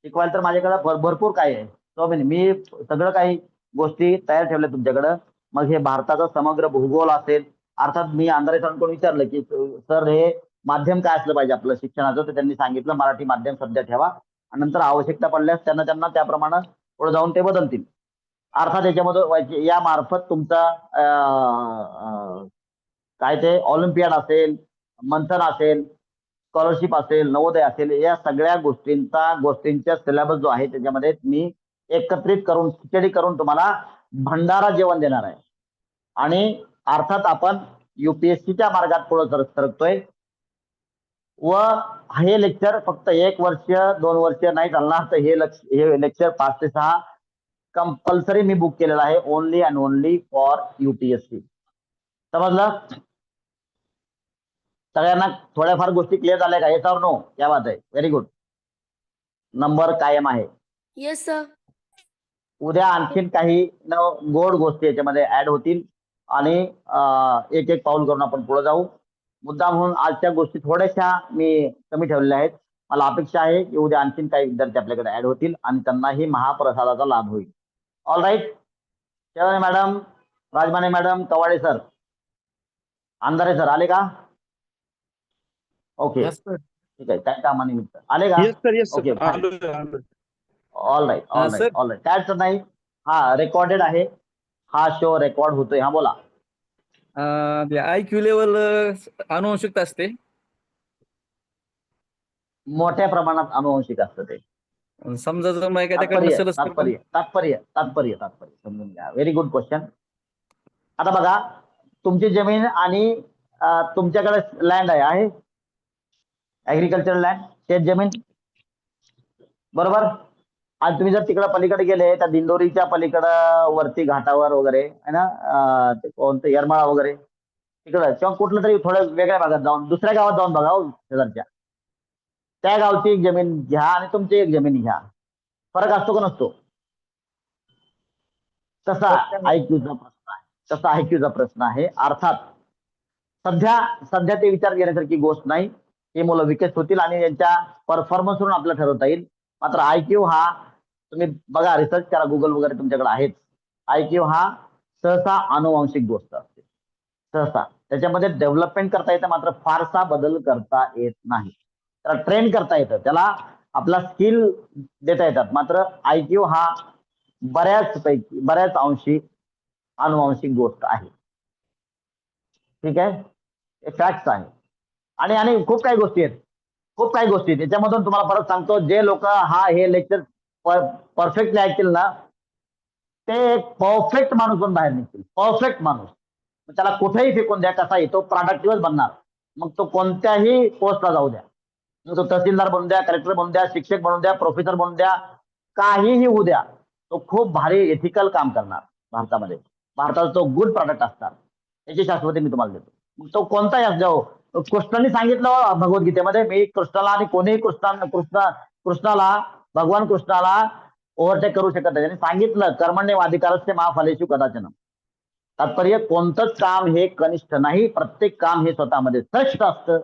शिकवायला तर माझ्याकडे भरपूर काही आहे. तो मी सगळं काही गोष्टी तयार ठेवल्या तुमच्याकडं. मग हे भारताचा समग्र भूगोल असेल. अर्थात मी अंधारे सरांकडून विचारलं की सर हे माध्यम काय असलं पाहिजे आपलं शिक्षणाचं, तर त्यांनी सांगितलं मराठी माध्यम सध्या ठेवा आणि नंतर आवश्यकता पडल्यास त्यांना त्याप्रमाणे पुढे जाऊन ते बदलतील. अर्थात याच्यामध्ये या मार्फत तुमचा काय ते ऑलिम्पियाड असेल, मंथन असेल, स्कॉलरशिप असेल, नवोदय असेल, या सगळ्या गोष्टींचा सिलेबस जो आहे त्याच्यामध्ये मी एकत्रित करून खिचडी करून तुम्हाला भंडारा जेवण देणार आहे. आणि अर्थात आपण युपीएससीच्या मार्गात पुढे सरकतोय व हे लेक्चर फक्त 1 वर्ष 2 वर्ष नाही चालणार. तर हे लेक्चर 5 ते 6 कंपल्सरी मी बुक केलेला आहे, only and only for UPSC. समजलं. सगळ्यांना थोड्याफार गोष्टी क्लिअर झाल्या का? येस और नो? क्या बात आहे, व्हेरी गुड. नंबर कायम आहे. Yes sir. उद्या आणखीन काही गोड गोष्टी याच्यामध्ये ऍड होतील आणि एक एक पाऊल करून आपण पुढे जाऊ. मुद्दा म्हणून आजच्या गोष्टी थोड्याशा मी कमी ठेवलेल्या आहेत. मला अपेक्षा आहे की उद्या आणखीन काही विद्यार्थी आपल्याकडे ऍड होतील आणि त्यांनाही महाप्रसादाचा लाभ होईल. All right. Shewale madam, Rajmane madam, Kawade sir, Andhare sir आले का? ओके, ठीक आहे. काय कामानिमित्त आले का? Okay, all right, all sir. Right, all right. काय अडचण नाही. हा रेकॉर्डेड आहे, हा शो रेकॉर्ड होतोय. हा बोला. IQ लेवल अनुवंशिकता असते. मोठ्या प्रमाणात अनुवंशिक असतं ते. समजा जर मग एखाद्याकडे तात्पर्य नसेलच तर तात्पर्य तात्पर्य तात्पर्य तात्पर्य समजून घ्या. Very good question. आता बघा, तुमची जमीन आणि तुमच्याकडे लँड आहे ऍग्रिकल्चर लँड, शेत जमीन, बरोबर. आणि तुम्ही जर तिकडे पलीकडे गेले तर दिंडोरीच्या पलीकडं वरती घाटावर वगैरे आहे ना, ते कोणतं येरमाळा वगैरे तिकडं किंवा कुठलं तरी थोड्या वेगळ्या भागात जाऊन दुसऱ्या गावात जाऊन बघा हो, शेजारच्या त्या गावची एक जमीन घ्या आणि तुमची एक जमीन घ्या. फरक असतो का नसतो? तसा आयक्यूचा प्रश्न आहे. तसा आयक्यूचा प्रश्न आहे. अर्थात सध्या ते विचार घेण्यासारखी गोष्ट नाही. ही मुलं विकसित होतील आणि यांच्या परफॉर्मन्सवरून आपल्याला ठरवता येईल. मात्र आयक्यू हा तुम्ही बघा, रिसर्च करा, गुगल वगैरे तुमच्याकडे आहेच. आयक्यू हा सहसा अनुवांशिक गोष्ट असते. सहसा त्याच्यामध्ये डेव्हलपमेंट करता येतं, मात्र फारसा बदल करता येत नाही. त्याला ट्रेन करता येतं, त्याला आपला स्किल देता येतात. मात्र आयक्यू हा बऱ्याच अंशी अनुवांशिक गोष्ट आहे. ठीक आहे, हे फॅक्ट्स आहे. आणि खूप काही गोष्टी आहेत, खूप काही गोष्टी आहेत. त्याच्यामधून तुम्हाला परत सांगतो, जे लोक हे लेक्चर परफेक्टली ऐकतील ना, ते एक परफेक्ट माणूस पण बाहेर निघतील. परफेक्ट माणूस. त्याला कुठेही फेकून द्या, कसाही तो प्रोडक्टिव्हच बनणार. मग तो कोणत्याही पोस्टला जाऊ द्या, मग तो तहसीलदार बनून द्या, कलेक्टर बनून द्या, शिक्षक बनून द्या, प्रोफेसर बनून द्या, काहीही होऊ द्या, तो खूप भारी एथिकल काम करणार. भारताचा तो गुड प्रोडक्ट असणार, याची शाश्वती मी तुम्हाला देतो. मग तो कोणताही असो. कृष्णाने सांगितलं भगवद्गीतेमध्ये, मी कृष्णाला आणि कोणीही कृष्णाला भगवान कृष्णाला ओव्हरटेक करू शकत नाही. त्यांनी सांगितलं, कर्मण्येवाधिकारस्य मा फलेषु कदाचन. तात्पर्य, कोणतंच काम हे कनिष्ठ नाही, प्रत्येक काम हे स्वतःमध्ये श्रेष्ठ असतं.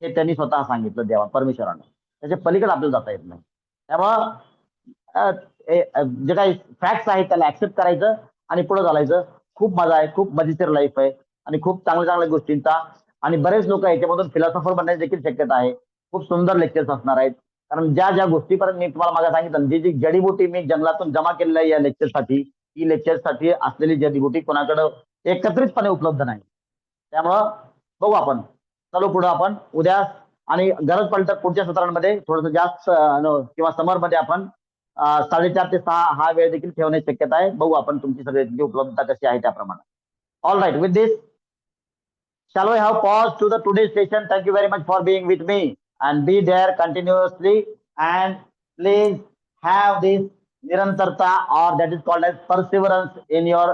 हे त्यांनी स्वतः सांगितलं, देवा परमेश्वरानं. त्याच्या पलीकडे आपल्याला जाता येत नाही. त्यामुळं जे काही फॅक्ट्स आहेत त्याला ऍक्सेप्ट करायचं आणि पुढे चालायचं. खूप मजा आहे, खूप मजेशीर लाईफ आहे आणि खूप चांगल्या गोष्टींचा. आणि बरेच लोक याच्यामधून फिलॉसॉफर बनण्याची देखील शक्यता आहे. खूप सुंदर लेक्चर्स असणार आहेत. कारण ज्या गोष्टीपर्यंत मी तुम्हाला मागे सांगितलं, जी जडीबुटी मी जंगलातून जमा केलेली आहे या लेक्चरसाठी, ही लेक्चरसाठी असलेली जडीबुटी कोणाकडं एकत्रितपणे उपलब्ध नाही. त्यामुळं बघू आपण, चलो पुढे आपण उद्या. आणि गरज पडली तर पुढच्या सत्रांमध्ये थोडंसं जास्त किंवा समरमध्ये आपण 4:30 ते 6 हा वेळ देखील ठेवण्याची शक्यता आहे. बघू आपण तुमची सगळ्यांची उपलब्धता कशी आहे त्याप्रमाणे. All right, with this shall we have pause to the today's session. Thank you very much for being with me and be there continuously, and please have this nirantarta, or that is called as perseverance in your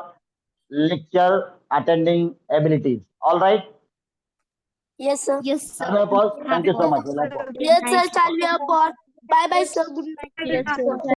lecture attending abilities. All right. Yes sir. Yes, Shall we have pause? Thank you so much. Yes sir. Shall we have pause? Bye bye sir. Good night. Yes, sir.